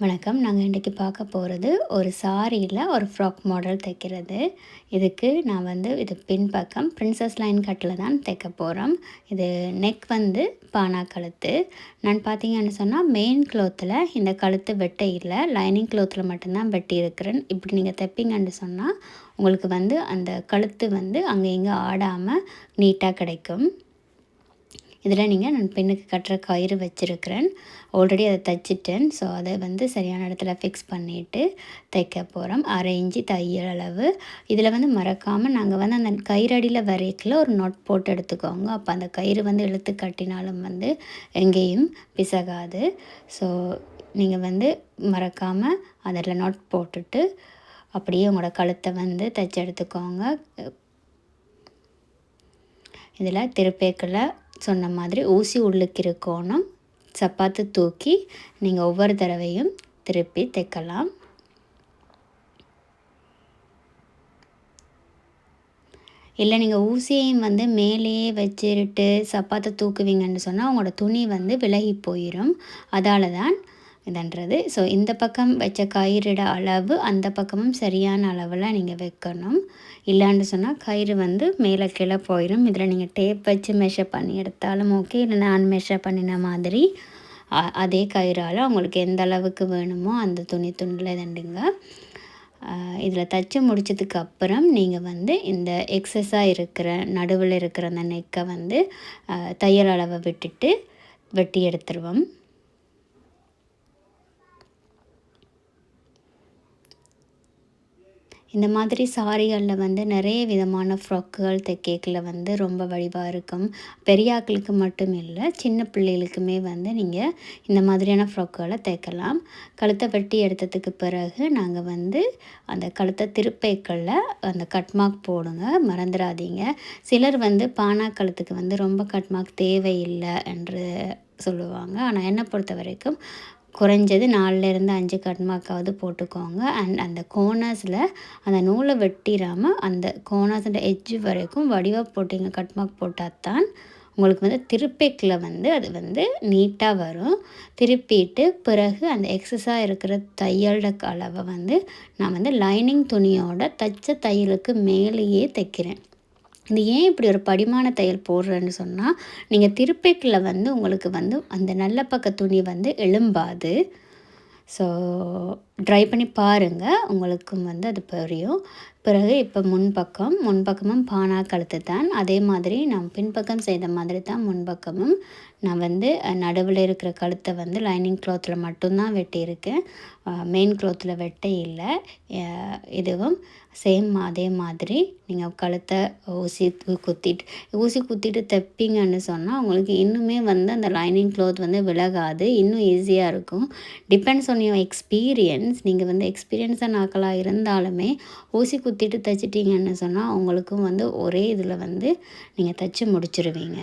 வணக்கம். நாங்கள் இன்றைக்கி பார்க்க போகிறது ஒரு சாரியில் ஒரு ஃப்ராக் மாடல் தைக்கிறது. இதுக்கு நான் இது பின்பக்கம் பிரின்சஸ் லைன் கட்டில் தான் தைக்க போகிறோம். இது நெக் பானா கழுத்து. நான் பார்த்தீங்கன்னு சொன்னால் மெயின் க்ளோத்தில் இந்த கழுத்து வெட்ட இல்லை, லைனிங் க்ளோத்தில் மட்டும்தான் வெட்டி இருக்கிறேன். இப்படி நீங்கள் தைப்பீங்கன்னு சொன்னால் உங்களுக்கு அந்த கழுத்து அங்கே இங்கே ஆடாமல் நீட்டாக கிடைக்கும். இதில் நான் பெண்ணுக்கு கட்டுற கயிறு வச்சுருக்கிறேன். ஆல்ரெடி அதை தைச்சிட்டேன். ஸோ அதை சரியான இடத்துல ஃபிக்ஸ் பண்ணிவிட்டு தைக்க போகிறோம். 1/2 இன்ச்சு தையல் அளவு. இதில் மறக்காமல் நாங்கள் அந்த கயிறடியில் வரைக்கில் ஒரு நொட் போட்டு எடுத்துக்கோங்க. அப்போ அந்த கயிறு இழுத்து கட்டினாலும் எங்கேயும் பிசகாது. ஸோ நீங்கள் மறக்காமல் அதில் நொட் போட்டுட்டு அப்படியே உங்களோட கழுத்தை தைச்சி எடுத்துக்கோங்க. இதில் திருப்பேக்கில் சொன்ன மாதிரி ஊசி உள்ளுக்கு இருக்கணும். சப்பாத்து தூக்கி நீங்கள் ஒவ்வொரு தடவையும் திருப்பி தைக்கலாம். இல்லை நீங்கள் ஊசியையும் மேலேயே வச்சுட்டு சப்பாத்தை தூக்குவீங்கன்னு சொன்னால் உங்களோட துணி விலகி போயிடும். அதால் தான் இதுன்றது. ஸோ இந்த பக்கம் வச்ச கயிறுட அளவு அந்த பக்கமும் சரியான அளவில் நீங்கள் வைக்கணும். இல்லைன்னு சொன்னால் கயிறு மேலே கீழே போயிடும். இதில் நீங்கள் டேப் வச்சு மெஷர் பண்ணி எடுத்தாலும் ஓகே, இல்லை நான் மெஷர் பண்ணின மாதிரி அதே கயிறால் உங்களுக்கு எந்த அளவுக்கு வேணுமோ அந்த துணியில் இதுண்டுங்க. இதில் தைச்சி முடித்ததுக்கு அப்புறம் நீங்கள் இந்த எக்ஸஸாக இருக்கிற நடுவில் இருக்கிற அந்த நெக்கை தையல் அளவை விட்டுட்டு வெட்டி எடுத்துருவோம். இந்த மாதிரி சாரிகளில் நிறைய விதமான ஃப்ராக்குகள் தைக்கல ரொம்ப வடிவாக இருக்கும். பெரியாக்களுக்கு மட்டும் இல்லை, சின்ன பிள்ளைகளுக்குமே நீங்கள் இந்த மாதிரியான ஃப்ராக்குகளை தைக்கலாம். கழுத்தை வெட்டி எடுத்ததுக்கு பிறகு நாங்கள் அந்த கழுத்தை திருப்பைக்களில் அந்த கட் மார்க் போடுங்க, மறந்துடாதீங்க. சிலர் பானா கழுத்துக்கு ரொம்ப கட் மார்க் தேவையில்லை என்று சொல்லுவாங்க. ஆனால் என்னை பொறுத்த வரைக்கும் குறைஞ்சது 4லேருந்து 5 கட் மார்க்காவது போட்டுக்கோங்க. அந்த கோர்னர்ஸில் அந்த நூலை வெட்டிடாமல் அந்த கோர்னர்ஸோட எட்ஜ் வரைக்கும் வடிவாக போட்டிங்க கட் மார்க் போட்டால் தான் உங்களுக்கு திருப்பைக்கில் அது நீட்டாக வரும். திருப்பிட்டு பிறகு அந்த எக்ஸஸாக இருக்கிற தையலோட அளவை நான் லைனிங் துணியோட தைச்ச தையலுக்கு மேலேயே தைக்கிறேன். இது ஏன் இப்படி ஒரு படிமான தையல் போடுறேன்னு சொன்னால், நீங்கள் திருப்பைக்கில் உங்களுக்கு அந்த நல்ல பக்க துணி எழும்பாது. ஸோ ட்ரை பண்ணி பாருங்கள், உங்களுக்கும் அது புரியும். பிறகு இப்போ முன்பக்கமும் பானா கழுத்து தான். அதே மாதிரி நான் பின்பக்கம் செய்த மாதிரி தான் முன்பக்கமும் நான் நடுவில் இருக்கிற கழுத்தை லைனிங் க்ளாத்தில் மட்டும்தான் வெட்டியிருக்கேன். மெயின் க்ளாத்தில் வெட்ட இல்லை. இதுவும் சேம் அதே மாதிரி நீங்கள் கழுத்தை ஊசி குத்திட்டு தைப்பீங்கன்னு சொன்னால் உங்களுக்கு இன்னுமே அந்த லைனிங் க்ளாத் விலகாது, இன்னும் ஈஸியாக இருக்கும். Depends on your experience. நீங்கள் எக்ஸ்பீரியன்ஸாக நாக்களாக இருந்தாலுமே ஊசி குத்திட்டு தைச்சிட்டிங்கன்னு சொன்னால் உங்களுக்கும் ஒரே இதில் நீங்கள் தைச்சி முடிச்சிருவீங்க.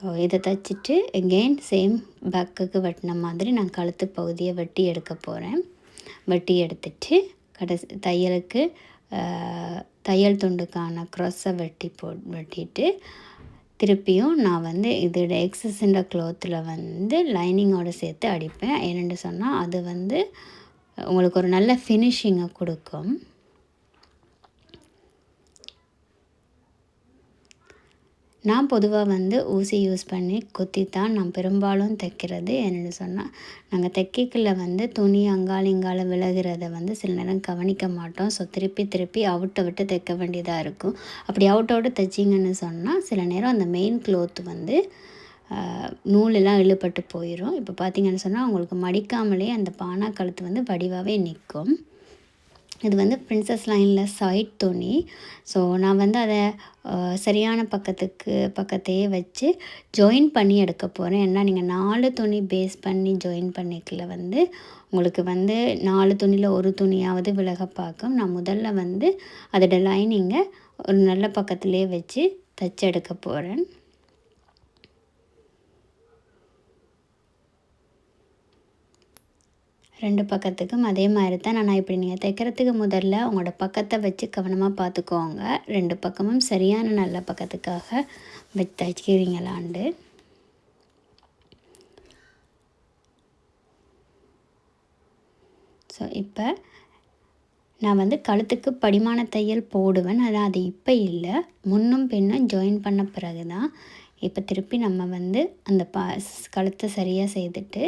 ஸோ இதை தைச்சிட்டு எகெயின் சேம் பேக்குக்கு வெட்டின மாதிரி நான் கழுத்து பகுதியை வெட்டி எடுக்க போகிறேன். வெட்டி எடுத்துட்டு தையலுக்கு தையல் துண்டுக்கான க்ராஸை வெட்டிட்டு திருப்பியும் நான் இதோட எக்ஸஸுன்ற க்ளாத்தில் லைனிங்கோடு சேர்த்து அடிப்பேன். ஏன்னு சொன்னால் அது உங்களுக்கு ஒரு நல்ல ஃபினிஷிங்கை கொடுக்கும். நான் பொதுவாக ஊசி யூஸ் பண்ணி குத்தி தான் நான் பெரும்பாலும் தைக்கிறது. என்னென்னு சொன்னால் நாங்கள் தைக்கல துணி அங்கால இங்கால விலகிறத சில நேரம் கவனிக்க மாட்டோம். ஸோ திருப்பி அவுட்டை விட்டு தைக்க வேண்டியதாக இருக்கும். அப்படி அவுட்டோடு தைச்சிங்கன்னு சொன்னால் சில நேரம் அந்த மெயின் க்ளோத்து நூலெல்லாம் இழுபட்டு போயிடும். இப்போ பார்த்திங்கன்னு சொன்னால் உங்களுக்கு மடிக்காமலே அந்த பானா கழுத்து வடிவாகவே நிற்கும். இது பிரின்சஸ் லைனில் சைட் துணி. ஸோ நான் அதை சரியான பக்கத்தையே வச்சு ஜாயின் பண்ணி எடுக்க போகிறேன். ஏன்னா நீங்கள் 4 துணி பேஸ் பண்ணி ஜாயின் பண்ணிக்கல உங்களுக்கு 4 துணியில் ஒரு துணியாவது விலக பார்க்கும். நான் முதல்ல அதோட லைனிங்கை ஒரு நல்ல பக்கத்துலேயே வச்சு தைச்சி எடுக்க போகிறேன். ரெண்டு பக்கத்துக்கும் அதே மாதிரி தான் நான் இப்படி நீங்கள் தைக்கிறதுக்கு முதல்ல உங்களோட பக்கத்தை வச்சு கவனமாக பார்த்துக்கோங்க. 2 பக்கமும் சரியான நல்ல பக்கத்துக்காக வச்சு தைக்கிறீங்களாண்டு. ஸோ இப்போ நான் வந்து கழுத்துக்கு படிமான தையல் போடுவேன். ஆனால் அது இப்போ இல்லை, முன்னும் பின்னும் ஜாயின் பண்ண பிறகு தான். இப்போ திருப்பி நம்ம வந்து அந்த கழுத்தை சரியாக செய்துட்டு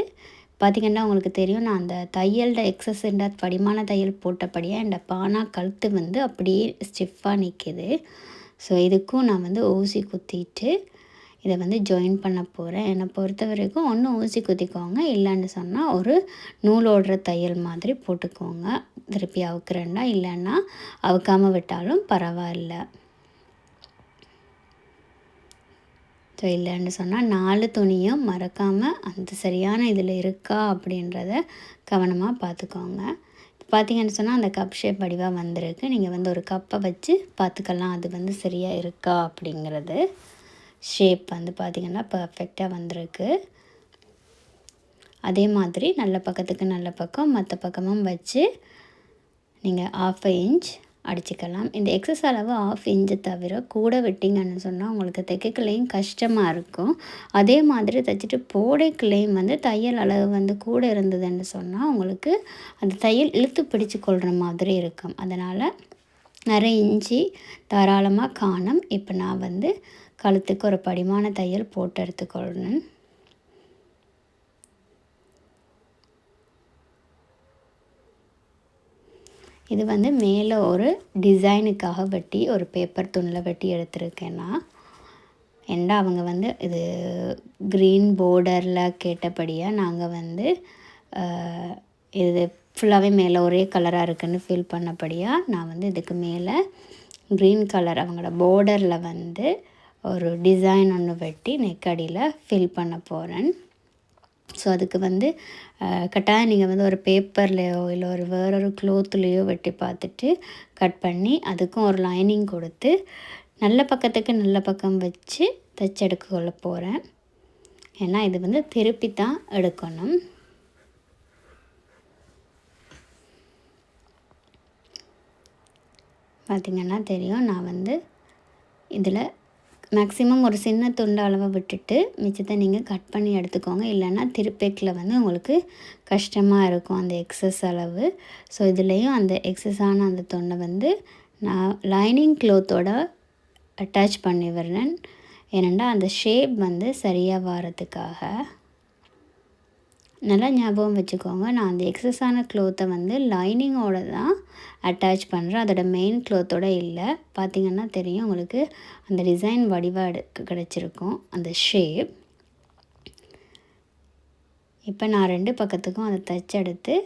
பார்த்திங்கன்னா உங்களுக்கு தெரியும், நான் அந்த தையல்ட எக்ஸஸ்ன்ற படிமான தையல் போட்டபடியாக இந்த பானா கழுத்து வந்து அப்படியே ஸ்டிஃபாக நிற்கிது. ஸோ இதுக்கும் நான் வந்து ஊசி குத்திட்டு இதை வந்து ஜாயின் பண்ண போகிறேன். என்னை பொறுத்த வரைக்கும் ஒன்று ஊசி குத்திக்கோங்க, இல்லைன்னு சொன்னால் ஒரு நூலோடுற தையல் மாதிரி போட்டுக்கோங்க. திருப்பி அவுக்குறேன்னா, இல்லைன்னா அவுக்காமல் விட்டாலும் பரவாயில்ல. ஸோ இல்லைன்னு சொன்னால் 4 துணியும் மறக்காமல் அந்த சரியான இதில் இருக்கா அப்படின்றத கவனமாக பார்த்துக்கோங்க. பார்த்திங்கன்னு சொன்னால் அந்த கப் ஷேப் வடிவாக வந்திருக்கு. நீங்கள் வந்து ஒரு கப்பை வச்சு பார்த்துக்கலாம் அது வந்து சரியாக இருக்கா அப்படிங்கிறது. ஷேப் வந்து பார்த்திங்கன்னா பர்ஃபெக்டாக வந்திருக்கு. அதே மாதிரி நல்ல பக்கத்துக்கு நல்ல பக்கம் மற்ற பக்கமும் வச்சு நீங்கள் 1/2 இன்ச் அடிச்சுக்கலாம். இந்த எக்ஸஸ் அளவு 1/2 இன்ச்சு தவிர கூட வெட்டிங்கன்னு சொன்னால் உங்களுக்கு தைக்கலையும் கஷ்டமாக இருக்கும். அதே மாதிரி தைச்சிட்டு போடைக்குள்ளேயும் வந்து தையல் அளவு வந்து கூட இருந்ததுன்னு சொன்னால் உங்களுக்கு அந்த தையல் இழுத்து பிடிச்சு கொள்கிற மாதிரி இருக்கும். அதனால் நிறைய இன்ச்சி தாராளமாக காணும். இப்போ நான் வந்து கழுத்துக்கு ஒரு படிமான தையல் போட்டு எடுத்துக்கொள்கிறேன். இது வந்து மேலே ஒரு டிசைனுக்காக வெட்டி ஒரு பேப்பர் துணியில் வெட்டி எடுத்துருக்கேன்னா, ஏன்னா அவங்க வந்து இது க்ரீன் போர்டரில் கேட்டபடியாக நாங்கள் வந்து இது ஃபுல்லாகவே மேலே ஒரே கலராக இருக்குதுன்னு ஃபீல் பண்ணபடியாக நான் வந்து இதுக்கு மேலே க்ரீன் கலர் அவங்களோட போர்டரில் வந்து ஒரு டிசைன் ஒன்று வெட்டி நெக்கடியில் ஃபில் பண்ண போகிறேன். ஸோ அதுக்கு வந்து கட்டாயம் நீங்கள் வந்து ஒரு பேப்பர்லேயோ இல்லை ஒரு வேறொரு க்ளோத்துலேயோ வெட்டி பார்த்துட்டு கட் பண்ணி அதுக்கும் ஒரு லைனிங் கொடுத்து நல்ல பக்கத்துக்கு நல்ல பக்கம் வச்சு தைச்சி எடுக்க கொள்ள போகிறேன். ஏன்னா இது வந்து திருப்பி தான் எடுக்கணும். பார்த்திங்கன்னா தெரியும், நான் வந்து இதில் மேக்ஸிமம் ஒரு சின்ன துண்டு அளவை விட்டுட்டு மிச்சத்தை நீங்கள் கட் பண்ணி எடுத்துக்கோங்க. இல்லைன்னா திருப்பேக்கில் வந்து உங்களுக்கு கஷ்டமாக இருக்கும் அந்த எக்ஸஸ் அளவு. ஸோ இதுலேயும் அந்த எக்ஸஸான அந்த துண்டை வந்து நான் லைனிங் க்ளோத்தோட அட்டாச் பண்ணி விடுறேன். ஏனெண்டா அந்த ஷேப் வந்து சரியாக வரதுக்காக. நல்லா ஞாபகம் வச்சுக்கோங்க, நான் அந்த எக்ஸஸான க்ளோத்தை வந்து லைனிங்கோட தான் அட்டாச் பண்ணுறேன், அதோட மெயின் க்ளோத்தோட இல்லை. பார்த்திங்கன்னா தெரியும் உங்களுக்கு அந்த டிசைன் வடிவாக கிடச்சிருக்கும் அந்த ஷேப். இப்போ நான் 2 பக்கத்துக்கும் அதை தைச்செடுத்து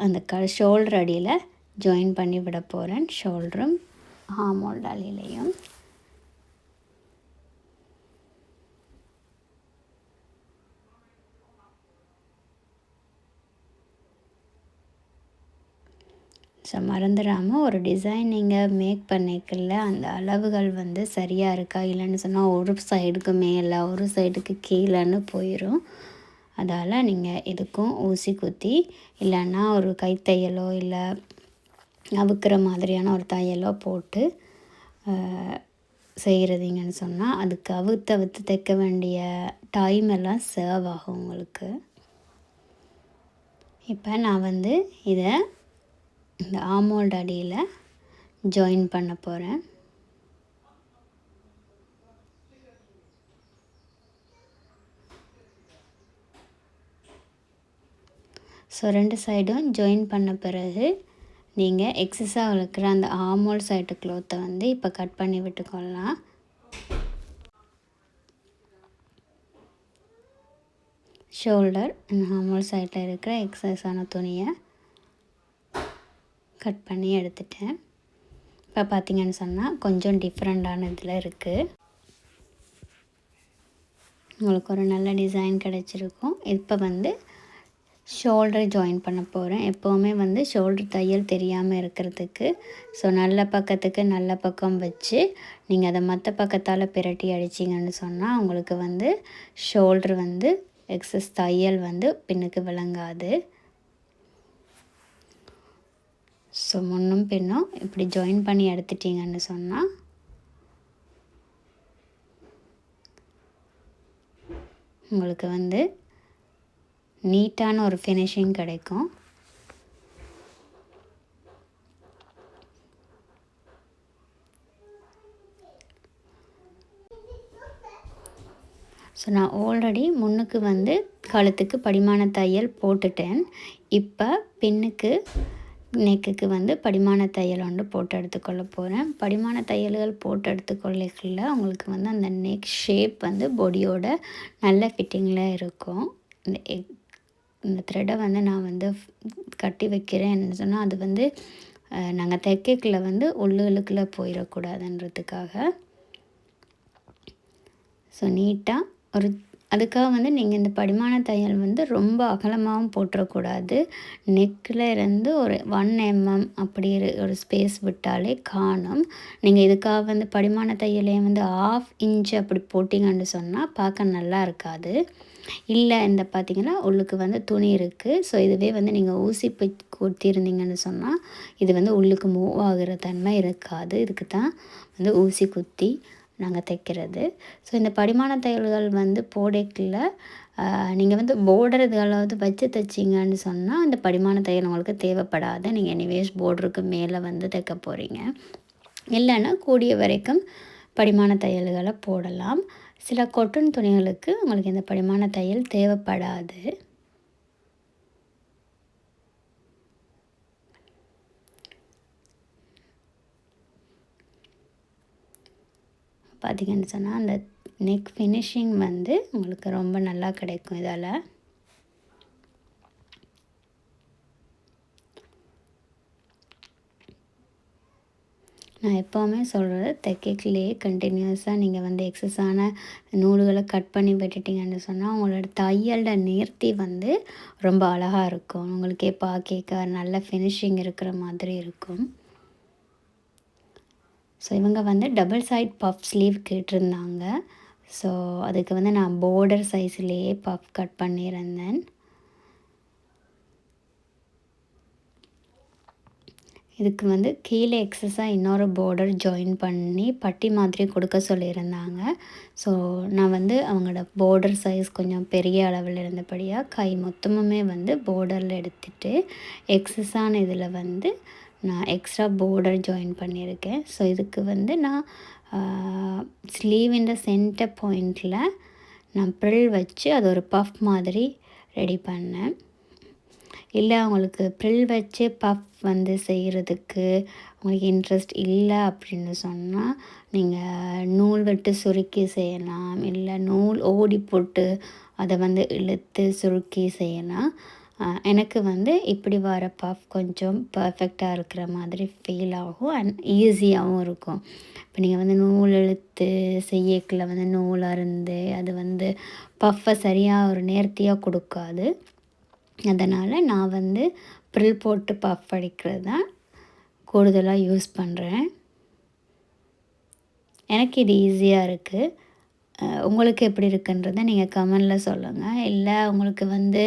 அந்த ஷோல்டர் அடியில் ஜாயின் பண்ணி விட போகிறேன். ஷோல்டரும் ஆமோல்ட் அடியிலையும். ஸோ மறந்துடாமல் ஒரு டிசைன் நீங்கள் மேக் பண்ணிக்கல அந்த அளவுகள் வந்து சரியாக இருக்கா இல்லைன்னு சொன்னால் ஒரு சைடுக்கு மேலே ஒரு சைடுக்கு கீழேன்னு போயிடும். அதால் நீங்கள் இதுக்கும் ஊசி குத்தி இல்லைன்னா ஒரு கைத்தையலோ இல்லை அவுக்கிற மாதிரியான ஒரு தையலோ போட்டு செய்கிறதீங்கன்னு சொன்னால் அதுக்கு அவுத்து தைக்க வேண்டிய டைம் எல்லாம் சேவ் ஆகும் உங்களுக்கு. இப்போ நான் வந்து இதை இந்த ஆமோல்ட் அடியில் ஜாயின் பண்ண போகிறேன். ஸோ 2 சைடும் ஜாயின் பண்ண பிறகு நீங்கள் எக்ஸஸாக இருக்கிற அந்த ஆமோல்ட் சைடு க்ளோத்தை வந்து இப்போ கட் பண்ணி விட்டுக்கொள்ளலாம். ஷோல்டர் ஆமோல்ட் சைடில் இருக்கிற எக்ஸஸான துணியை கட் பண்ணி எடுத்துட்டேன். இப்போ பார்த்திங்கன்னு சொன்னால் கொஞ்சம் டிஃப்ரெண்ட்டான இதில் இருக்குது. உங்களுக்கு ஒரு நல்ல டிசைன் கிடச்சிருக்கும். இப்போ வந்து ஷோல்டரை ஜாயின் பண்ண போகிறேன். எப்போவுமே வந்து ஷோல்டர் தையல் தெரியாமல் இருக்கிறதுக்கு ஸோ நல்ல பக்கத்துக்கு நல்ல பக்கம் வச்சு நீங்கள் அதை மற்ற பக்கத்தால் பிரட்டி அடிச்சிங்கன்னு சொன்னால் உங்களுக்கு வந்து ஷோல்டர் வந்து எக்ஸஸ் தையல் வந்து பின்னுக்கு விளங்காது. ஸோ முன்னும் பின்னும் இப்படி ஜாயின் பண்ணி எடுத்துட்டிங்கன்னு சொன்னால் உங்களுக்கு வந்து நீட்டான ஒரு ஃபினிஷிங் கிடைக்கும். ஸோ நான் ஆல்ரெடி முன்னுக்கு வந்து கழுத்துக்கு படிமான தையல் போட்டுட்டேன். இப்போ பின்னுக்கு நெக்குக்கு வந்து படிமான தையல் ஒன்று போட்டு எடுத்துக்கொள்ள போகிறேன். படிமான தையல்கள் போட்டு எடுத்துக்கொள்ளக்குள்ள உங்களுக்கு வந்து அந்த நெக் ஷேப் வந்து பொடியோட நல்ல ஃபிட்டிங்கில் இருக்கும். இந்த த்ரெட்டை வந்து நான் வந்து கட்டி வைக்கிறேன்னு சொன்னால் அது வந்து நாங்கள் தைக்கக்குள்ள வந்து உள்ளுக்குள்ளே போயிடக்கூடாதுன்றதுக்காக. ஸோ நீட்டாக ஒரு அதுக்காக வந்து நீங்கள் இந்த படிமான தையல் வந்து ரொம்ப அகலமாகவும் போட்டுறக்கூடாது. நெக்கில் இருந்து ஒரு 1 mm அப்படி ஒரு ஸ்பேஸ் விட்டாலே காணும். நீங்கள் இதுக்காக வந்து படிமான தையலே வந்து 1/2 inch அப்படி போட்டிங்கன்னு சொன்னால் பார்க்க நல்லா இருக்காது. இல்லை இந்த பார்த்திங்கன்னா உள்ளுக்கு வந்து துணி இருக்குது. ஸோ இதுவே வந்து நீங்கள் ஊசி குத்திருந்தீங்கன்னு சொன்னால் இது வந்து உள்ளுக்கு மூவ் ஆகிற தன்மை இருக்காது. இதுக்கு தான் வந்து ஊசி குத்தி நாங்கள் தைக்கிறது. ஸோ இந்த படிமான தையல்கள் வந்து போடக்குள்ள நீங்கள் வந்து பார்டர் இதெல்லாம் வச்சு தைச்சிங்கன்னு சொன்னால் இந்த படிமான தையல் உங்களுக்கு தேவைப்படாது. நீங்கள் எனிவேஸ் பார்டருக்கு மேலே வந்து தைக்க போகிறீங்க. இல்லைன்னா கூடிய வரைக்கும் படிமான தையல்களை போடலாம். சில கொட்டன் துணிகளுக்கு உங்களுக்கு இந்த படிமான தையல் தேவைப்படாது. பார்த்திங்கன்னு சொன்னால் அந்த நெக் ஃபினிஷிங் வந்து உங்களுக்கு ரொம்ப நல்லா கிடைக்கும் இதால். நான் எப்போவுமே சொல்கிறது தைக்கக்குள்ளேயே கண்டினியூஸாக நீங்கள் வந்து எக்ஸஸான நூல்களை கட் பண்ணி விட்டுட்டிங்கன்னு சொன்னால் உங்களோட தையலோட நேர்த்தி வந்து ரொம்ப அழகாக இருக்கும். உங்களுக்கே பார்க்க நல்ல ஃபினிஷிங் இருக்கிற மாதிரி இருக்கும். ஸோ இவங்க வந்து டபுள் சைட் பஃப் ஸ்லீவ் கேட்டிருந்தாங்க. ஸோ அதுக்கு வந்து நான் பார்டர் சைஸ்லேயே பஃப் கட் பண்ணியிருந்தேன். இதுக்கு வந்து கீழே எக்ஸஸாக இன்னொரு பார்டர் ஜாயின் பண்ணி பட்டி மாதிரி கொடுக்க சொல்லியிருந்தாங்க. ஸோ நான் வந்து அவங்களோட பார்டர் சைஸ் கொஞ்சம் பெரிய அளவில் இருந்தபடியாக கை மொத்தமுமே வந்து பார்டரில் எடுத்துகிட்டு எக்ஸஸான இதில் வந்து நான் எக்ஸ்ட்ரா பார்டர் ஜாயின் பண்ணியிருக்கேன். ஸோ இதுக்கு வந்து நான் ஸ்லீவின் சென்டர் பாயிண்டில் நான் ப்ரில் வச்சு அது ஒரு பஃப் மாதிரி ரெடி பண்ணேன். இல்லை அவங்களுக்கு ப்ரில் வச்சு பஃப் வந்து செய்கிறதுக்கு உங்களுக்கு இன்ட்ரெஸ்ட் இல்லை அப்படின்னு சொன்னால் நீங்கள் நூல் விட்டு சுருக்கி செய்யலாம். இல்லை நூல் ஓடி போட்டு அதை வந்து இழுத்து சுருக்கி செய்யலாம். எனக்கு வந்து இப்படி வர பஃப் கொஞ்சம் பர்ஃபெக்டாக இருக்கிற மாதிரி ஃபீல் ஆகும் அண்ட் ஈஸியாகவும் இருக்கும். இப்போ நீங்கள் வந்து நூல் இழுத்து செய்யக்குள்ள வந்து நூல் அருந்து அது வந்து பஃப்பை சரியாக ஒரு நேர்த்தியாக கொடுக்காது. அதனால் நான் வந்து ப்ரில் போட்டு பஃப் அடிக்கிறது தான் கூடுதலாக யூஸ் பண்ணுறேன். எனக்கு இது ஈஸியாக இருக்குது. உங்களுக்கு எப்படி இருக்குன்றதை நீங்கள் கமெண்டில் சொல்லுங்கள். இல்லை உங்களுக்கு வந்து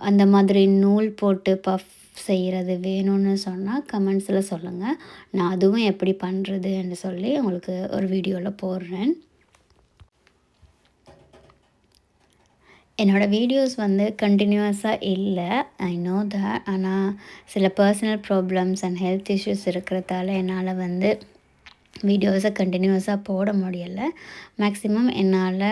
அந்த மாதிரி நூல் போட்டு பஃப் செய்கிறது வேணும்னு சொன்னால் கமெண்ட்ஸில் சொல்லுங்கள். நான் அதுவும் எப்படி பண்ணுறதுன்னு சொல்லி உங்களுக்கு ஒரு வீடியோவில் போடுறேன். என்னோடய வீடியோஸ் வந்து கண்டினியூஸாக இல்லை, ஐ நோ தட். ஆனால் சில personal problems and health issues இருக்கிறதால என்னால் வந்து வீடியோஸை கண்டினியூஸாக போட முடியலை. மேக்ஸிமம் என்னால்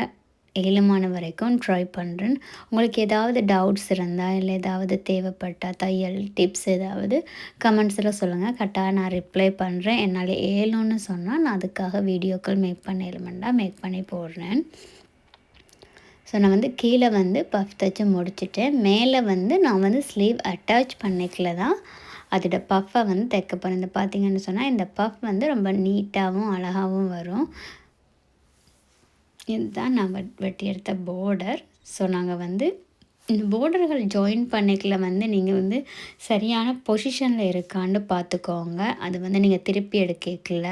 ஏழுமான வரைக்கும் ட்ரை பண்ணுறேன். உங்களுக்கு ஏதாவது டவுட்ஸ் இருந்தால் இல்லை ஏதாவது தேவைப்பட்டால் தையல் டிப்ஸ் ஏதாவது கமெண்ட்ஸில் சொல்லுங்கள். கரெக்டாக நான் ரிப்ளை பண்ணுறேன். என்னால் ஏழுன்னு சொன்னால் நான் அதுக்காக வீடியோக்கள் மேக் பண்ணி போடுறேன். ஸோ நான் வந்து கீழே வந்து பஃப் தைச்சி முடிச்சுட்டேன். மேலே வந்து நான் வந்து ஸ்லீவ் அட்டாச் பண்ணிக்கல தான் அதோட பஃப்பை வந்து தைக்க போகிறேன். இந்த பார்த்திங்கன்னு சொன்னால் இந்த பஃப் வந்து ரொம்ப நீட்டாகவும் அழகாகவும் வரும். இதுதான் நான் வெட்டி எடுத்த பார்டர். ஸோ நாங்கள் வந்து இந்த பார்டர்கள் ஜாயின் பண்ணிக்கல வந்து நீங்கள் வந்து சரியான பொசிஷனில் இருக்கான்னு பார்த்துக்கோங்க. அது வந்து நீங்கள் திருப்பி எடுக்கல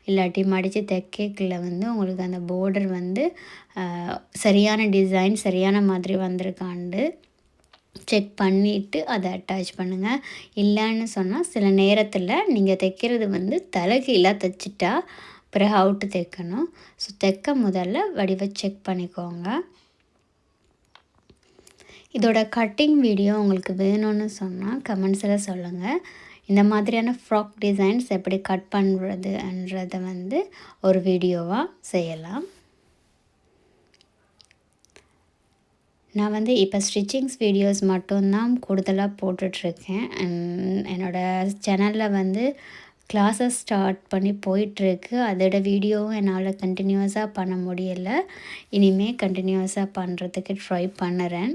இல்லாட்டி மடித்து தைக்கல வந்து உங்களுக்கு அந்த பார்டர் வந்து சரியான டிசைன் சரியான மாதிரி வந்திருக்காண்டு செக் பண்ணிவிட்டு அதை அட்டாச் பண்ணுங்கள். இல்லைன்னு சொன்னால் சில நேரத்தில் நீங்கள் தைக்கிறது வந்து தலைகீழாக தைச்சிட்டா பிறகு அவுட்டு தைக்கணும். ஸோ தைக்க முதல்ல வடிவை செக் பண்ணிக்கோங்க. இதோட கட்டிங் வீடியோ உங்களுக்கு வேணும்னு சொன்னால் கமெண்ட்ஸில் சொல்லுங்கள். இந்த மாதிரியான ஃப்ராக் டிசைன்ஸ் எப்படி கட் பண்ணுறதுன்றதை வந்து ஒரு வீடியோவாக செய்யலாம். நான் வந்து இப்போ ஸ்டிச்சிங்ஸ் வீடியோஸ் மட்டும்தான் கூடுதலாக போட்டுட்ருக்கேன். என்னோடய சேனலில் வந்து கிளாஸஸ் ஸ்டார்ட் பண்ணி போயிட்டுருக்கு. அதோட வீடியோவும் என்னால் கண்டினியூஸாக பண்ண முடியல. இனிமேல் கண்டினியூஸாக பண்ணுறதுக்கு ட்ரை பண்ணுறேன்.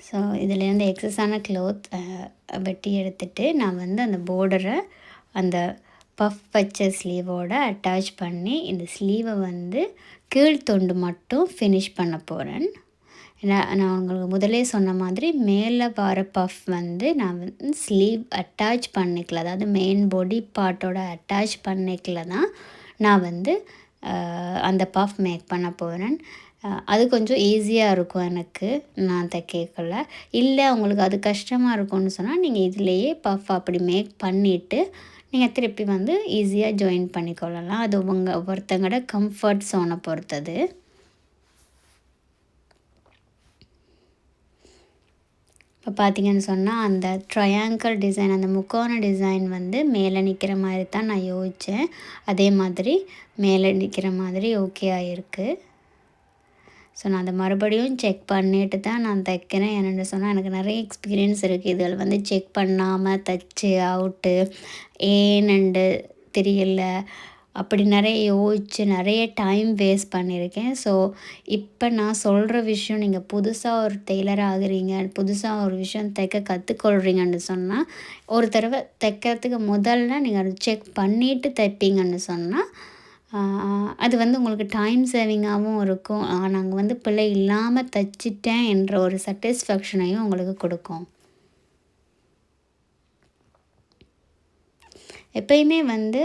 ஸோ இதுலேருந்து எக்ஸஸான க்ளோத் வெட்டி எடுத்துகிட்டு நான் வந்து அந்த போர்டரை அந்த பஃப் வச்ச ஸ்லீவோடு அட்டாச் பண்ணி இந்த ஸ்லீவை வந்து கீழ்த்தொண்டு மட்டும் ஃபினிஷ் பண்ண போகிறேன். நான் உங்களுக்கு முதலே சொன்ன மாதிரி மேலே வர பஃப் வந்து நான் வந்து ஸ்லீவ் அட்டாச் பண்ணிக்கல, அதாவது மெயின் பாடி பார்ட்டோட அட்டாச் பண்ணிக்கல தான் நான் வந்து அந்த பஃப் மேக் பண்ண போகிறேன். அது கொஞ்சம் ஈஸியாக இருக்கும் எனக்கு நான் தைக்கல. இல்லை உங்களுக்கு அது கஷ்டமாக இருக்கும்னு சொன்னால் நீங்கள் இதிலேயே பஃப் அப்படி மேக் பண்ணிவிட்டு நீங்கள் திருப்பி வந்து ஈஸியாக ஜாயின் பண்ணிக்கொள்ளலாம். அது ஒருத்தங்களோட கம்ஃபர்ட் ஸோனை பொறுத்தது. இப்போ பார்த்திங்கன்னு சொன்னால் அந்த ட்ரையாங்கிள் டிசைன், அந்த முக்கோண டிசைன் வந்து மேலே நிற்கிற மாதிரி தான் நான் யோசித்தேன். அதே மாதிரி மேலே நிற்கிற மாதிரி ஓகே ஆகிருக்கு. ஸோ நான் அதை மறுபடியும் செக் பண்ணிவிட்டு தான் நான் தைக்கிறேன். என்னென்னு சொன்னால் எனக்கு நிறைய எக்ஸ்பீரியன்ஸ் இருக்குது. இதில் வந்து செக் பண்ணாமல் தைச்சி அவுட்டு ஏன்னு தெரியல, அப்படி நிறைய யோசித்து நிறைய டைம் வேஸ்ட் பண்ணியிருக்கேன். ஸோ இப்போ நான் சொல்கிற விஷயம் நீங்கள் புதுசாக ஒரு டெய்லர் ஆகுறீங்க, புதுசாக ஒரு விஷயம் தைக்க கற்றுக்கொள்கிறீங்கன்னு சொன்னால், ஒரு தடவை தைக்கிறதுக்கு முதல்ல நீங்கள் அதை செக் பண்ணிவிட்டு தைப்பீங்கன்னு சொன்னால் அது வந்து உங்களுக்கு டைம் சேவிங்காகவும் இருக்கும். நாங்கள் வந்து பிழை இல்லாமல் தைச்சிட்டேன் என்ற ஒரு சாட்டிஸ்ஃபேக்ஷனையும் உங்களுக்கு கொடுக்கும். எப்பயுமே வந்து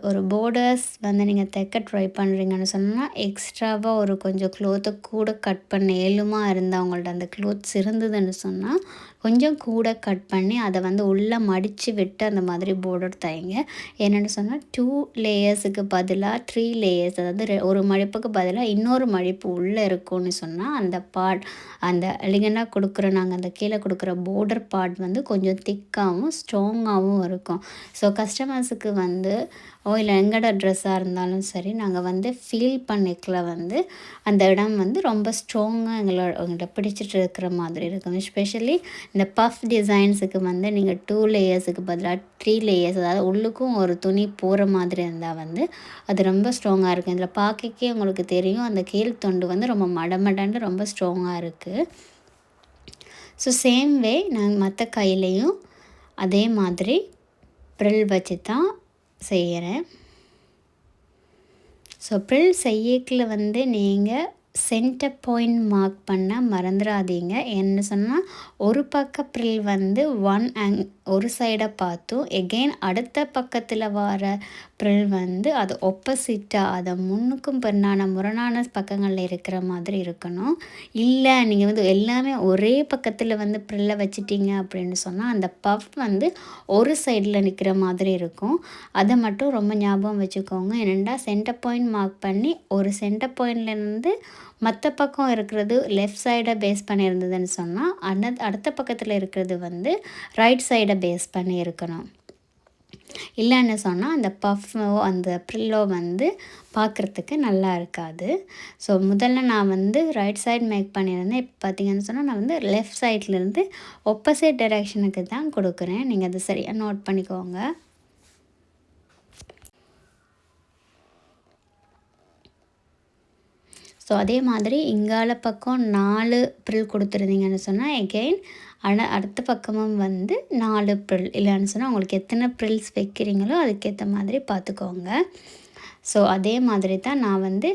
ஒரு போர்டர்ஸ் வந்து நீங்கள் தைக்க ட்ரை பண்ணுறீங்கன்னு சொன்னால் எக்ஸ்ட்ராவாக ஒரு கொஞ்சம் க்ளோத்தை கூட கட் பண்ண ஏழுமா இருந்தால் அவங்கள்ட்ட அந்த க்ளோத்ஸ் இருந்ததுன்னு சொன்னால் கொஞ்சம் கூட கட் பண்ணி அதை வந்து உள்ளே மடித்து விட்டு அந்த மாதிரி போர்டர் தைங்க. என்னென்னு சொன்னால் 2 லேயர்ஸுக்கு பதிலாக 3 லேயர்ஸ், அதாவது ஒரு மடிப்புக்கு பதிலாக இன்னொரு மடிப்பு உள்ளே இருக்கும்னு சொன்னால் அந்த பார்ட், அந்த எலிகண்டாக கொடுக்குற நாங்கள் அந்த கீழே கொடுக்குற போர்டர் பார்ட் வந்து கொஞ்சம் திக்காகவும் ஸ்ட்ராங்காகவும் இருக்கும். ஸோ கஸ்டமர்ஸுக்கு வந்து இல்லை எங்களோட ட்ரெஸ்ஸாக இருந்தாலும் சரி, நாங்கள் வந்து ஃபீல் பண்ணிக்கல வந்து அந்த இடம் வந்து ரொம்ப ஸ்ட்ராங்காக எங்கள்கிட்ட பிடிச்சிட்டு இருக்கிற மாதிரி இருக்கும். எஸ்பெஷலி இந்த பஃப் டிசைன்ஸுக்கு வந்து நீங்கள் 2 லேயர்ஸுக்கு பதிலாக 3 லேயர்ஸ், அதாவது உள்ளுக்கும் ஒரு துணி போகிற மாதிரி இருந்தால் வந்து அது ரொம்ப ஸ்ட்ராங்காக இருக்கும். இதில் பார்க்கக்கே உங்களுக்கு தெரியும் அந்த கீழ் தொண்டு வந்து ரொம்ப மடமடன்னு ரொம்ப ஸ்ட்ராங்காக இருக்குது. ஸோ சேம் வே நான் மற்ற கையிலையும் அதே மாதிரி ப்ரில் வச்சு தான் செய்கிறேன். ஸோ ப்ரில் செய்யக்கில் வந்து நீங்கள் சென்டர் பாயிண்ட் மார்க் பண்ண மறந்துடாதீங்க. என்ன சொன்னால் ஒரு பக்க ப்ரில் வந்து ஒரு சைடை பார்த்தும் எகெயின் அடுத்த பக்கத்தில் வர ப்ரில் வந்து அது ஒப்போசிட்டாக அதை முன்னுக்கும் முரணான பக்கங்களில் இருக்கிற மாதிரி இருக்கணும். இல்லை நீங்கள் வந்து எல்லாமே ஒரே பக்கத்தில் வந்து ப்ரில்லை வச்சிட்டிங்க அப்படின்னு சொன்னால் அந்த பஃப் வந்து ஒரு சைடில் நிற்கிற மாதிரி இருக்கும். அதை மட்டும் ரொம்ப ஞாபகம் வச்சுக்கோங்க. என்னென்னா சென்டர் பாயிண்ட் மார்க் பண்ணி ஒரு சென்டர் பாயிண்ட்லேருந்து மற்ற பக்கம் இருக்கிறது லெஃப்ட் சைடை பேஸ் பண்ணியிருந்ததுன்னு சொன்னால் அடுத்த பக்கத்தில் இருக்கிறது வந்து ரைட் சைடை பேஸ் பண்ணி இருக்கணும். இல்லைன்னு சொன்னால் அந்த பஃப்போ அந்த ப்ரில்லோ வந்து பார்க்குறதுக்கு நல்லா இருக்காது. ஸோ முதல்ல நான் வந்து ரைட் சைடு மேக் பண்ணியிருந்தேன். இப்போ பார்த்தீங்கன்னு சொன்னால் நான் வந்து லெஃப்ட் சைட்லேருந்து ஆப்போசிட் டைரெக்ஷனுக்கு தான் கொடுக்குறேன். நீங்கள் அது சரியாக நோட் பண்ணிக்கோங்க. ஸோ அதே மாதிரி இங்கால பக்கம் 4 ப்ரில் கொடுத்துருந்தீங்கன்னு சொன்னால் எகெயின் அடுத்த பக்கமும் வந்து 4 ப்ரில், இல்லைன்னு சொன்னால் உங்களுக்கு எத்தனை ப்ரில்ஸ் வைக்கிறீங்களோ அதுக்கேற்ற மாதிரி பார்த்துக்கோங்க. ஸோ அதே மாதிரி தான் நான் வந்து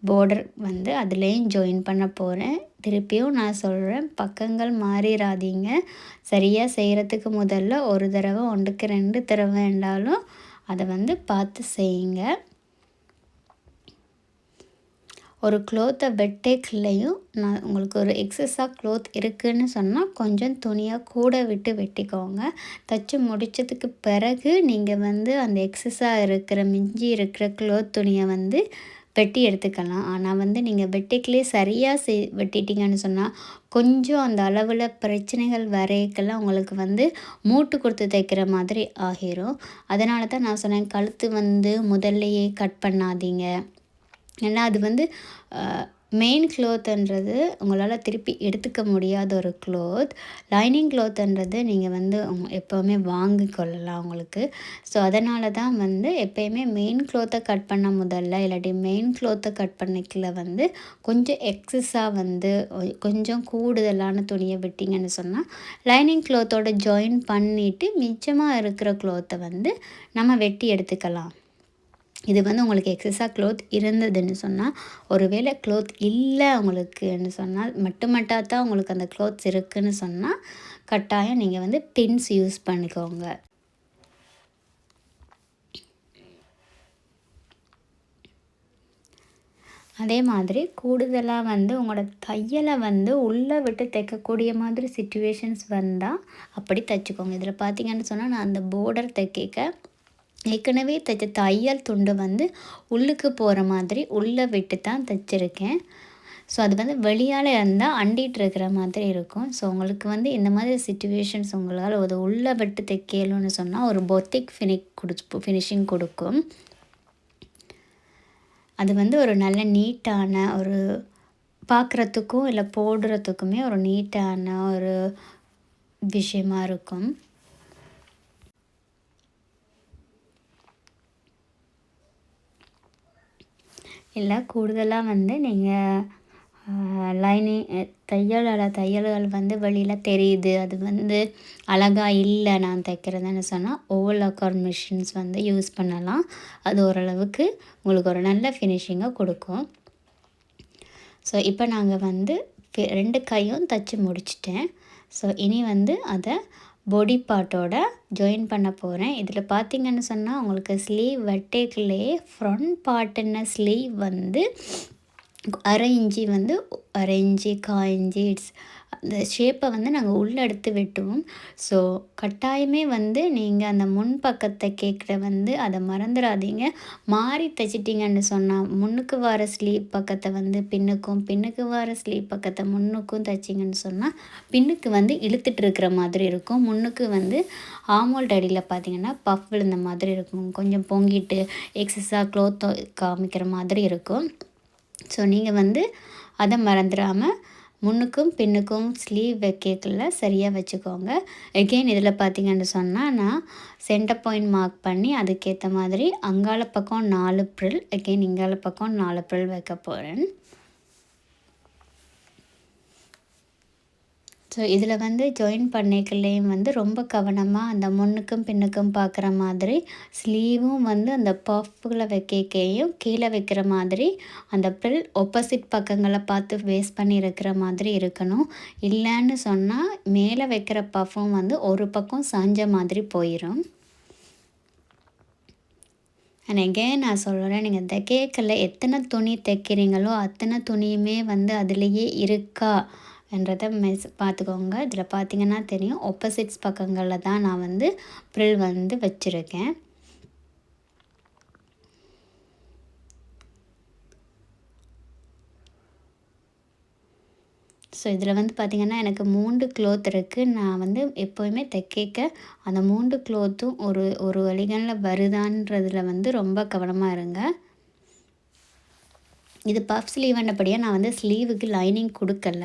பார்டர் வந்து அதுலேயும் ஜாயின் பண்ண போகிறேன். திருப்பியும் நான் சொல்கிறேன், பக்கங்கள் மாறிடாதீங்க. சரியாக செய்கிறதுக்கு முதல்ல ஒரு தடவை 1க்கு 2 தடவை வேண்டாலும் அதை வந்து பார்த்து செய்யுங்க. ஒரு க்ளோத்தை வெட்டேக்குள்ளேயும் நான் உங்களுக்கு ஒரு எக்ஸஸாக க்ளோத் இருக்குதுன்னு சொன்னால் கொஞ்சம் துணியாக கூட விட்டு வெட்டிக்கோங்க. தைச்சி முடித்ததுக்கு பிறகு நீங்கள் வந்து அந்த எக்ஸஸாக இருக்கிற மிஞ்சி இருக்கிற க்ளோத் துணியை வந்து வெட்டி எடுத்துக்கலாம். ஆனால் வந்து நீங்கள் வெட்டிக்கிலே சரியாக வெட்டிட்டிங்கன்னு சொன்னால் கொஞ்சம் அந்த அளவில் பிரச்சனைகள் வரைக்கெல்லாம் உங்களுக்கு வந்து மூட்டு கொடுத்து தைக்கிற மாதிரி ஆகிரும். அதனால தான் நான் சொன்னேன், கழுத்து வந்து முதல்லையே கட் பண்ணாதீங்க. ஏன்னா அது வந்து மெயின் க்ளோத்துன்றது உங்களால் திருப்பி எடுத்துக்க முடியாத ஒரு க்ளோத். லைனிங் க்ளோத்துன்றது நீங்கள் வந்து எப்போவுமே வாங்கி கொள்ளலாம் உங்களுக்கு. ஸோ அதனால தான் வந்து எப்போயுமே மெயின் க்ளோத்தை கட் பண்ண முதல்ல இல்லாட்டி மெயின் க்ளோத்தை கட் பண்ணிக்கல வந்து கொஞ்சம் எக்ஸஸாக வந்து கொஞ்சம் கூடுதலான துணியை விட்டிங்கன்னு சொன்னால் லைனிங் க்ளோத்தோட ஜாயின் பண்ணிவிட்டு மிச்சமாக இருக்கிற க்ளோத்தை வந்து நம்ம வெட்டி எடுத்துக்கலாம். இது வந்து உங்களுக்கு எக்ஸஸாக க்ளோத் இருந்ததுன்னு சொன்னால், ஒருவேளை க்ளோத் இல்லை உங்களுக்குன்னு சொன்னால் மட்டுமட்டா தான் உங்களுக்கு அந்த க்ளோத்ஸ் இருக்குதுன்னு சொன்னால் கட்டாயம் நீங்கள் வந்து பின்ஸ் யூஸ் பண்ணிக்கோங்க. அதே மாதிரி கூடுதலாக வந்து உங்களோட தையலை வந்து உள்ளே விட்டு தைக்கக்கூடிய மாதிரி சிச்சுவேஷன்ஸ் வந்தால் அப்படி தைச்சிக்கோங்க. இதில் பார்த்தீங்கன்னு சொன்னால் நான் அந்த போர்டர் தைக்க ஏற்கனவே தைச்ச தையல் துண்டு வந்து உள்ளுக்கு போகிற மாதிரி உள்ளே விட்டு தான் தைச்சிருக்கேன். ஸோ அது வந்து வெளியால் இருந்தால் அண்டிகிட்டு இருக்கிற மாதிரி இருக்கும். ஸோ உங்களுக்கு வந்து இந்த மாதிரி சிச்சுவேஷன்ஸ் உங்களால் ஒரு உள்ளே விட்டு தைக்கலும்னு சொன்னால் ஒரு பொத்திக் ஃபினிஷிங் கொடுக்கும். அது வந்து ஒரு நல்ல நீட்டான ஒரு பார்க்குறதுக்கும் இல்லை போடுறதுக்குமே ஒரு நீட்டான ஒரு விஷயமா இருக்கும். இல்லை கூடுதலாக வந்து நீங்கள் லைனிங் தையல்கள் வந்து வெளியில் தெரியுது, அது வந்து அழகாக இல்லை நான் தைக்கிறதுன்னு சொன்னால் ஓவர்லாக்கர் மிஷின்ஸ் வந்து யூஸ் பண்ணலாம். அது ஓரளவுக்கு உங்களுக்கு ஒரு நல்ல ஃபினிஷிங்கை கொடுக்கும். ஸோ இப்போ நாங்கள் வந்து 2 கையும் தைச்சி முடிச்சிட்டேன். ஸோ இனி வந்து அதை பாடி பார்ட்டோட ஜாயின் பண்ண போகிறேன். இதில் பார்த்திங்கன்னு சொன்னால் உங்களுக்கு ஸ்லீவ் வெட்டேக்குள்ளேயே ஃப்ரண்ட் பார்ட்டுன்ன ஸ்லீவ் வந்து 1/2 இன்ச்சி வந்து 1/2 இன்ச்சி 1/4 இன்ச்சி அந்த ஷேப்பை வந்து நாங்கள் உள்ளே எடுத்து வெட்டுவோம். ஸோ கட்டாயமே வந்து நீங்கள் அந்த முன் பக்கத்தை கேட்குற வந்து அதை மறந்துடாதீங்க. மாறி தைச்சிட்டிங்கன்னு சொன்னால் முன்னுக்கு வர ஸ்லீவ் பக்கத்தை வந்து பின்னுக்கும், பின்னுக்கு வர ஸ்லீவ் பக்கத்தை முன்னுக்கும் தைச்சிங்கன்னு சொன்னால் பின்னுக்கு வந்து இழுத்துட்டு இருக்கிற மாதிரி இருக்கும். முன்னுக்கு வந்து ஆமோல்ட் அடியில் பார்த்திங்கன்னா பஃப் விழுந்த மாதிரி இருக்கும், கொஞ்சம் பொங்கிட்டு எக்ஸஸாக க்ளோத் காமிக்கிற மாதிரி இருக்கும். ஸோ நீங்கள் வந்து அதை மறந்துடாமல் முன்னுக்கும் பின்னுக்கும் ஸ்லீவ் வைக்கல சரியாக வச்சுக்கோங்க. எகெயின் இதில் பார்த்திங்கன்னு சொன்னால் நான் சென்டர் பாயிண்ட் மார்க் பண்ணி அதுக்கேற்ற மாதிரி அங்கால பக்கம் 4 ப்ரில், எகெயின் இங்கால பக்கம் 4 ப்ரில் வைக்க போகிறேன். ஸோ இதில் வந்து ஜாயின் பண்ணிக்கலையும் வந்து ரொம்ப கவனமாக அந்த முன்னுக்கும் பின்னுக்கும் பார்க்குற மாதிரி ஸ்லீவும் வந்து அந்த பஃப்களை வைக்கையும் கீழே வைக்கிற மாதிரி அந்த ப்ரில் ஆப்போசிட் பக்கங்களை பார்த்து வேஸ்ட் பண்ணி இருக்கிற மாதிரி இருக்கணும். இல்லைன்னு சொன்னால் மேலே வைக்கிற பஃப்பும் வந்து ஒரு பக்கம் சாஞ்ச மாதிரி போயிடும். அண்ட் எகெயின் நான் சொல்கிறேன், நீங்கள் தைக்கல எத்தனை துணி தைக்கிறீங்களோ அத்தனை துணியுமே வந்து அதுலேயே இருக்கா என்றதை பார்த்துக்கோங்க. இதில் பார்த்திங்கன்னா தெரியும் ஆப்போசிட்ஸ் பக்கங்களில் தான் நான் வந்து ப்ரில் வந்து வச்சுருக்கேன். ஸோ இதில் வந்து பார்த்திங்கன்னா எனக்கு 3 க்ளோத் இருக்குது. நான் வந்து எப்போயுமே தைக்க அந்த 3 க்ளோத்தும் ஒரு வழிகளில் வருதான்றதில் வந்து ரொம்ப கவனமாக இருங்க. இது பஃப் ஸ்லீவ்ன்றபடியாக நான் வந்து ஸ்லீவுக்கு லைனிங் கொடுக்கல.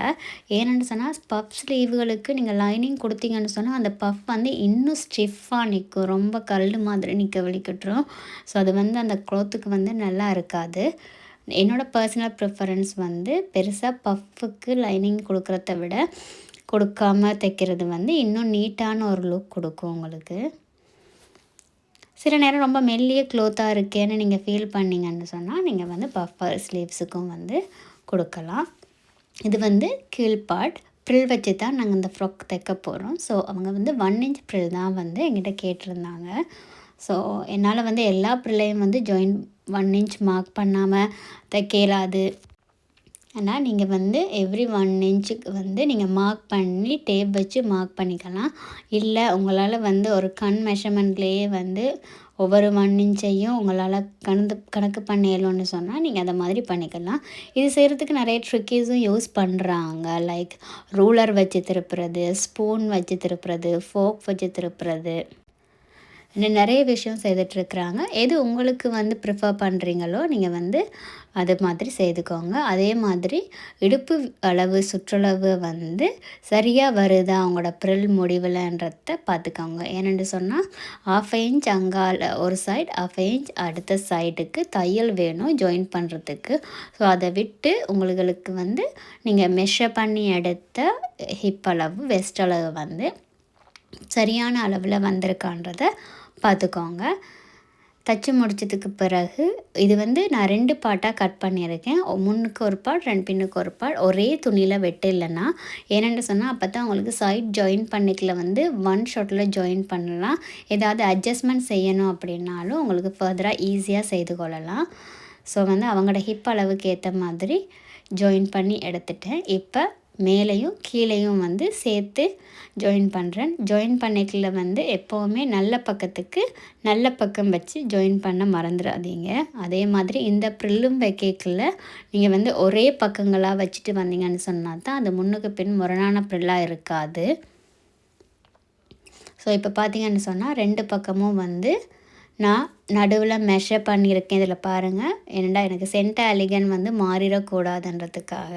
ஏன்னு சொன்னால் பஃப் ஸ்லீவுகளுக்கு நீங்கள் லைனிங் கொடுத்தீங்கன்னு சொன்னால் அந்த பஃப் வந்து இன்னும் ஸ்டிஃபாக நிற்கும், ரொம்ப கல் மாதிரி நிற்க வலிக்கட்டுரும். ஸோ அது வந்து அந்த க்ளோத்துக்கு வந்து நல்லா இருக்காது. என்னோடய பர்சனல் ப்ரிஃபரன்ஸ் வந்து பெருசாக பஃப்புக்கு லைனிங் கொடுக்குறத விட கொடுக்காம தைக்கிறது வந்து இன்னும் நீட்டான ஒரு லுக் கொடுக்கும் உங்களுக்கு. சில நேரம் ரொம்ப மெல்லிய க்ளோத்தாக இருக்கேன்னு நீங்கள் ஃபீல் பண்ணிங்கன்னு சொன்னால் நீங்கள் வந்து பஃபர் ஸ்லீவ்ஸுக்கும் வந்து கொடுக்கலாம். இது வந்து கீழ் பார்ட் ப்ரில் வச்சு தான் நாங்கள் இந்த ஃப்ராக் தைக்க போகிறோம். ஸோ அவங்க வந்து 1 இன்ச் ப்ரில் தான் வந்து எங்கிட்ட கேட்டிருந்தாங்க. ஸோ என்னால் வந்து எல்லா ப்ரில்லையும் வந்து 1 இன்ச் மார்க் பண்ணாமல் தைக்க இயலாது. ஆனால் நீங்கள் வந்து எவ்ரி 1 இன்ச்சுக்கு வந்து நீங்கள் மார்க் பண்ணி டேப் வச்சு மார்க் பண்ணிக்கலாம். இல்லை உங்களால் வந்து ஒரு கண் மெஷர்மெண்ட்லேயே வந்து ஒவ்வொரு 1 இன்ச்சையும் உங்களால் கணக்கு பண்ணிடலாம்னு சொன்னால் நீங்கள் அதை மாதிரி பண்ணிக்கலாம். இது செய்கிறதுக்கு நிறைய ட்ரிக்கீஸும் யூஸ் பண்ணுறாங்க. லைக் ரூலர் வச்சு திருப்புறது, ஸ்பூன் வச்சு திருப்புறது, ஃபோக் வச்சு திருப்புறது. இன்னும் நிறைய விஷயம் செய்துட்ருக்குறாங்க. எது உங்களுக்கு வந்து ப்ரிஃபர் பண்ணுறீங்களோ நீங்கள் வந்து அது மாதிரி செய்துக்கோங்க. அதே மாதிரி இடுப்பு அளவு சுற்றளவு வந்து சரியாக வருதா உங்களோட ப்ரில் முடிவில்ன்றத பார்த்துக்கோங்க. ஏனென்று சொன்னால் 1/2 இன்ச் அங்கால ஒரு சைடு 1/2 இன்ச் அடுத்த சைடுக்கு தையல் வேணும் ஜாயின் பண்ணுறதுக்கு. ஸோ அதை விட்டு உங்களுக்கு வந்து நீங்கள் மெஷர் பண்ணி எடுத்த ஹிப் அளவு வெஸ்ட் அளவு வந்து சரியான அளவில் வந்திருக்கான்றத பார்த்துக்கோங்க. தச்சு முடிச்சதுக்கு பிறகு இது வந்து நான் 2 பார்ட்டாக கட் பண்ணியிருக்கேன். முன்னுக்கு ஒரு பார்ட், பின்னுக்கு ஒரு பார்ட். ஒரே துணியில் வெட்டு இல்லைன்னா ஏனென்று சொன்னால் அப்போ தான் உங்களுக்கு சைட் ஜாயின் பண்ணிக்கல வந்து ஒன் ஷாட்டில் ஜாயின் பண்ணலாம். ஏதாவது அட்ஜஸ்ட்மெண்ட் செய்யணும் அப்படின்னாலும் உங்களுக்கு ஃபர்தராக ஈஸியாக செய்து கொள்ளலாம். ஸோ வந்து அவங்களோட ஹிப் அளவுக்கு ஏற்ற மாதிரி ஜாயின் பண்ணி எடுத்துட்டேன். இப்போ மேலேயும் கீழேயும் வந்து சேர்த்து ஜாயின் பண்ணுறேன். ஜாயின் பண்ணிக்கல வந்து எப்போவுமே நல்ல பக்கம் வச்சு ஜாயின் பண்ண மறந்துடாதீங்க. அதே மாதிரி இந்த ப்ரில்லும் வைக்கல நீங்கள் வந்து ஒரே பக்கங்களாக வச்சுட்டு வந்தீங்கன்னு சொன்னால் தான் அது முன்னுக்கு பின் முரணான ப்ரில்லாக இருக்காது. ஸோ இப்போ பார்த்தீங்கன்னு சொன்னால் 2 பக்கமும் வந்து நான் நடுவில் மெஷர் பண்ணியிருக்கேன். இதில் பாருங்கள், ஏன்னா எனக்கு சென்டர் எலிகன் வந்து மாறிடக்கூடாதுன்றதுக்காக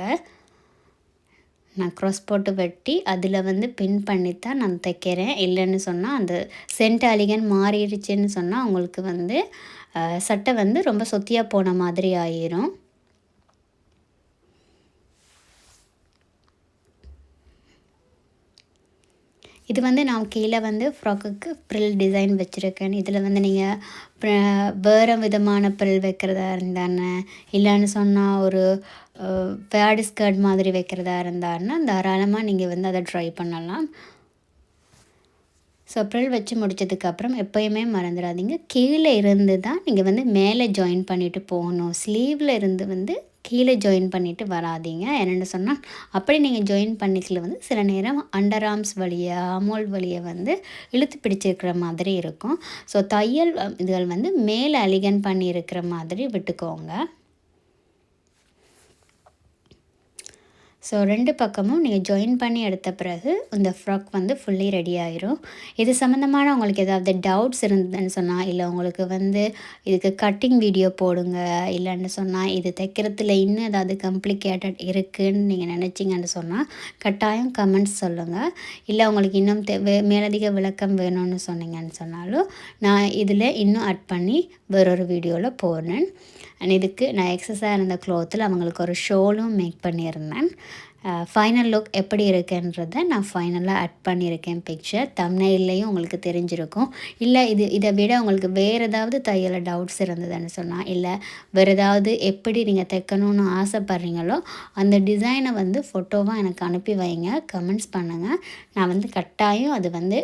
நான் க்ராஸ் போட்டு வெட்டி அதில் வந்து பின் பண்ணி தான் நான் தைக்கிறேன். இல்லைன்னு சொன்னால் அந்த சென்டர் எலிகன் மாறிடுச்சுன்னு சொன்னால் உங்களுக்கு வந்து சட்டை வந்து ரொம்ப சொத்தியாக போன மாதிரி ஆயிரும். இது வந்து நான் கீழே வந்து ஃப்ராக்குக்கு ப்ரில் டிசைன் வச்சுருக்கேன். இதில் வந்து நீங்கள் வேறு விதமான ப்ரில் வைக்கிறதா இருந்தானே, இல்லைன்னு சொன்னால் ஒரு பேட் ஸ்கர்ட் மாதிரி வைக்கிறதா இருந்தாருன்னா தாராளமாக நீங்கள் வந்து அதை ட்ரை பண்ணலாம். ஸோ ப்ரில் வச்சு முடித்ததுக்கப்புறம் எப்போயுமே மறந்துடாதீங்க, கீழே இருந்து தான் நீங்கள் வந்து மேலே ஜாயின் பண்ணிவிட்டு போகணும். ஸ்லீவில் இருந்து வந்து கீழே ஜாயின் பண்ணிவிட்டு வராதிங்க. என்னென்னு சொன்னால் அப்படி நீங்கள் ஜாயின் பண்ணிக்கல வந்து சில நேரம் அண்டர் ஆர்ம்ஸ் வழியாக ஆமோல் வழியாக வந்து இழுத்து பிடிச்சிருக்கிற மாதிரி இருக்கும். ஸோ தையல் இதுகள் வந்து மேலே அலிகன் பண்ணி இருக்கிற மாதிரி விட்டுக்கோங்க. ஸோ 2 பக்கமும் நீங்கள் ஜாயின் பண்ணி எடுத்த பிறகு இந்த ஃப்ராக் வந்து ஃபுல்லி ரெடி ஆயிரும். இது சம்மந்தமான உங்களுக்கு ஏதாவது டவுட்ஸ் இருந்ததுன்னு சொன்னால், இல்லை உங்களுக்கு வந்து இதுக்கு கட்டிங் வீடியோ போடுங்க, இல்லைன்னு சொன்னால் இது தைக்கிறதுல இன்னும் ஏதாவது காம்ப்ளிகேட்டட் இருக்குதுன்னு நீங்கள் நினச்சிங்கன்னு சொன்னால் கட்டாயம் கமெண்ட்ஸ் சொல்லுங்கள். இல்லை உங்களுக்கு இன்னும் மேலதிக விளக்கம் வேணும்னு சொன்னீங்கன்னு சொன்னாலும் நான் இதில் இன்னும் ஆட் பண்ணி வேறொரு வீடியோவில் போடுறேன். அண்ட் இதுக்கு நான் எக்ஸஸாக இருந்த க்ளோத்தில் அவங்களுக்கு ஒரு ஷோலும் மேக் பண்ணியிருந்தேன். ஃபைனல் லுக் எப்படி இருக்குன்றதை நான் ஃபைனலாக ஆட் பண்ணியிருக்கேன் பிக்சர். தம்ப்நெயில்லையும் உங்களுக்கு தெரிஞ்சிருக்கும். இல்லை இதை விட உங்களுக்கு வேறு ஏதாவது தையல் டவுட்ஸ் இருந்ததுன்னு சொன்னால், இல்லை வேறு ஏதாவது எப்படி நீங்கள் தைக்கணும்னு ஆசைப்பட்றீங்களோ அந்த டிசைனை வந்து ஃபோட்டோவாக எனக்கு அனுப்பி வைங்க, கமெண்ட்ஸ் பண்ணுங்கள். நான் வந்து கட்டாயம் அது வந்து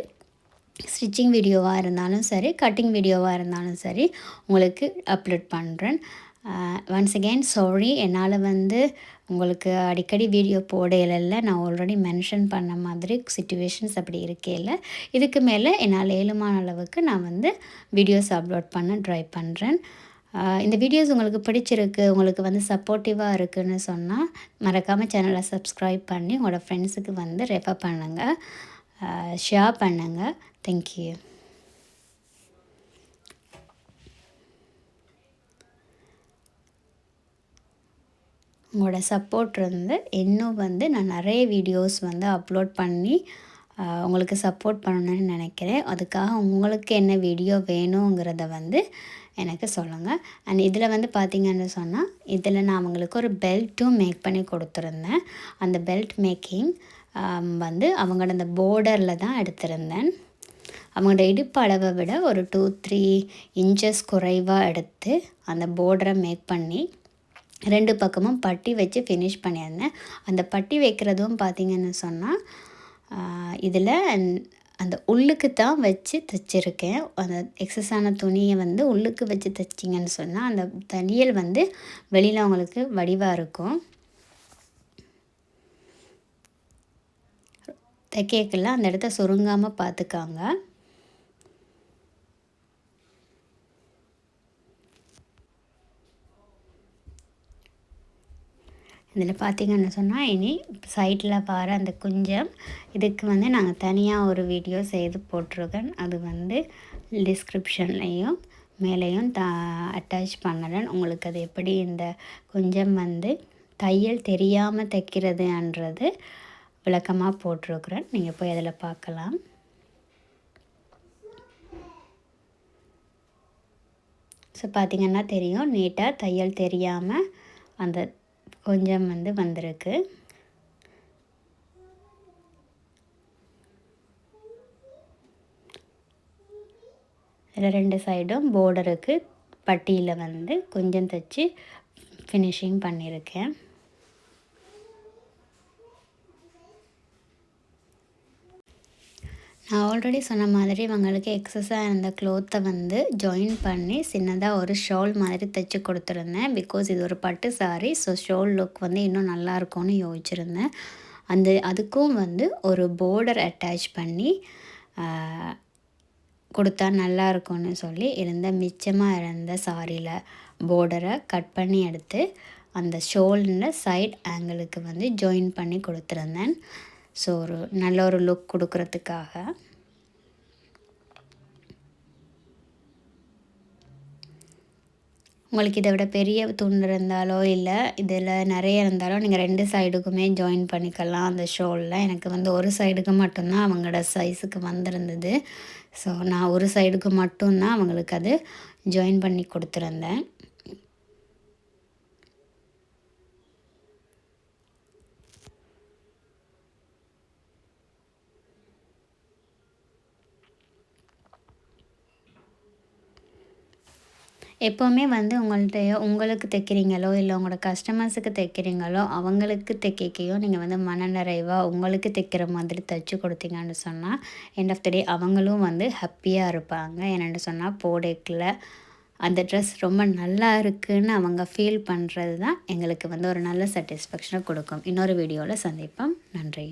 ஸ்டிச்சிங் வீடியோவாக இருந்தாலும் சரி, கட்டிங் வீடியோவாக இருந்தாலும் சரி உங்களுக்கு அப்லோட் பண்ணுறேன். ஒன்ஸ் அகெயின் சாரி, என்னால் வந்து உங்களுக்கு அடிக்கடி வீடியோ போடையில நான் ஆல்ரெடி மென்ஷன் பண்ண மாதிரி சிச்சுவேஷன்ஸ் அப்படி இருக்கையில் இதுக்கு மேலே என்னால் ஏழுமான அளவுக்கு நான் வந்து வீடியோஸ் அப்லோட் பண்ண ட்ரை பண்ணுறேன். இந்த வீடியோஸ் உங்களுக்கு பிடிச்சிருக்கு, உங்களுக்கு வந்து சப்போர்ட்டிவாக இருக்குதுன்னு சொன்னால் மறக்காமல் சேனலை சப்ஸ்கிரைப் பண்ணி உங்களோட ஃப்ரெண்ட்ஸுக்கு வந்து ரெஃபர் பண்ணுங்கள், ஷேர் பண்ணுங்கள். தேங்க்யூ. உங்களோட சப்போர்ட் இருந்து இன்னும் வந்து நான் நிறைய வீடியோஸ் வந்து அப்லோட் பண்ணி உங்களுக்கு சப்போர்ட் பண்ணணும்னு நினைக்கிறேன். அதுக்காக உங்களுக்கு என்ன வீடியோ வேணுங்கிறத வந்து எனக்கு சொல்லுங்கள். அண்ட் இதில் வந்து பார்த்திங்கன்னு சொன்னால் இதில் நான் அவங்களுக்கு ஒரு பெல்ட்டும் மேக் பண்ணி கொடுத்துருந்தேன். அந்த பெல்ட் மேக்கிங் வந்து அவங்களோட அந்த பார்டரில் தான் எடுத்திருந்தேன். அவங்களோட இடுப்பு அளவை விட ஒரு 2-3 இன்ச்சஸ் குறைவாக எடுத்து அந்த பார்டரை மேக் பண்ணி 2 பக்கமும் பட்டி வச்சு ஃபினிஷ் பண்ணியிருந்தேன். அந்த பட்டி வைக்கிறதும் பார்த்திங்கன்னு சொன்னால் இதில் அந்த உள்ளுக்கு தான் வச்சு தைச்சிருக்கேன். அந்த எக்ஸஸான துணியை வந்து உள்ளுக்கு வச்சு தைச்சிங்கன்னு சொன்னால் அந்த தையல் வந்து வெளியில் அவங்களுக்கு வடிவாக இருக்கும். தைக்கல அந்த இடத்த சுருங்காமல் பார்த்துக்காங்க. இதில் பார்த்திங்கன்னு சொன்னால் இனி சைடில் வர அந்த குஞ்சம் இதுக்கு வந்து நாங்கள் தனியாக ஒரு வீடியோ செய்து போட்டிருக்கேன். அது வந்து டிஸ்கிரிப்ஷன்லேயும் மேலேயும் அட்டாச் பண்ணுறேன். உங்களுக்கு அது எப்படி இந்த கொஞ்சம் வந்து தையல் தெரியாமல் தைக்கிறதுன்றது விளக்கமாக போட்டிருக்கிறேன். நீங்கள் போய் அதில் பார்க்கலாம். ஸோ பார்த்திங்கன்னா தெரியும், நீட்டாக தையல் தெரியாமல் அந்த கொஞ்சம் வந்து வந்திருக்கு. இதில் 2 சைடும் பார்டருக்கு பட்டியில் வந்து கொஞ்சம் தைச்சி ஃபினிஷிங் பண்ணியிருக்கேன். நான் ஆல்ரெடி சொன்ன மாதிரி இவங்களுக்கு எக்ஸஸாக இருந்த க்ளோத்தை வந்து ஜாயின் பண்ணி சின்னதாக ஒரு ஷால் மாதிரி தைச்சி கொடுத்துருந்தேன். பிகாஸ் இது ஒரு பட்டு சாரி, ஸோ ஷால் லுக் வந்து இன்னும் நல்லாயிருக்கும்னு யோசிச்சுருந்தேன். அதுக்கும் வந்து ஒரு பார்டர் அட்டாச் பண்ணி கொடுத்தா நல்லா இருக்கும்னு சொல்லி மிச்சமாக இருந்த சாரியில் பார்டரை கட் பண்ணி எடுத்து அந்த ஷோல்டரில் சைட் ஆங்கிளுக்கு வந்து ஜாயின் பண்ணி கொடுத்துருந்தேன். ஸோ நல்ல ஒரு லுக் கொடுக்கறதுக்காக. உங்களுக்கு இதை விட பெரிய துண்டு இருந்தாலோ இல்லை இதில் நிறைய இருந்தாலோ நீங்கள் 2 சைடுக்குமே ஜாயின் பண்ணிக்கலாம். அந்த ஷோலில் எனக்கு வந்து ஒரு சைடுக்கு மட்டும்தான் அவங்களோட சைஸுக்கு வந்திருந்தது. ஸோ நான் ஒரு சைடுக்கு மட்டும்தான் அவங்களுக்கு அது ஜாயின் பண்ணி கொடுத்துருந்தேன். எப்போவுமே வந்து உங்களுக்கு தைக்கிறீங்களோ இல்லை உங்களோட கஸ்டமர்ஸுக்கு தைக்கிறீங்களோ அவங்களுக்கு தைக்கையோ நீங்கள் வந்து மனநிறைவாக உங்களுக்கு தைக்கிற மாதிரி தைச்சி கொடுத்தீங்கன்னு சொன்னால் எண்ட் ஆஃப் த டே அவங்களும் வந்து ஹாப்பியாக இருப்பாங்க. என்னென்னு சொன்னால் போடேக்கில் அந்த ட்ரெஸ் ரொம்ப நல்லா இருக்குதுன்னு அவங்க ஃபீல் பண்ணுறது தான் எங்களுக்கு வந்து ஒரு நல்ல சாட்டிஸ்ஃபேக்ஷனை கொடுக்கும். இன்னொரு வீடியோவில் சந்திப்போம். நன்றி.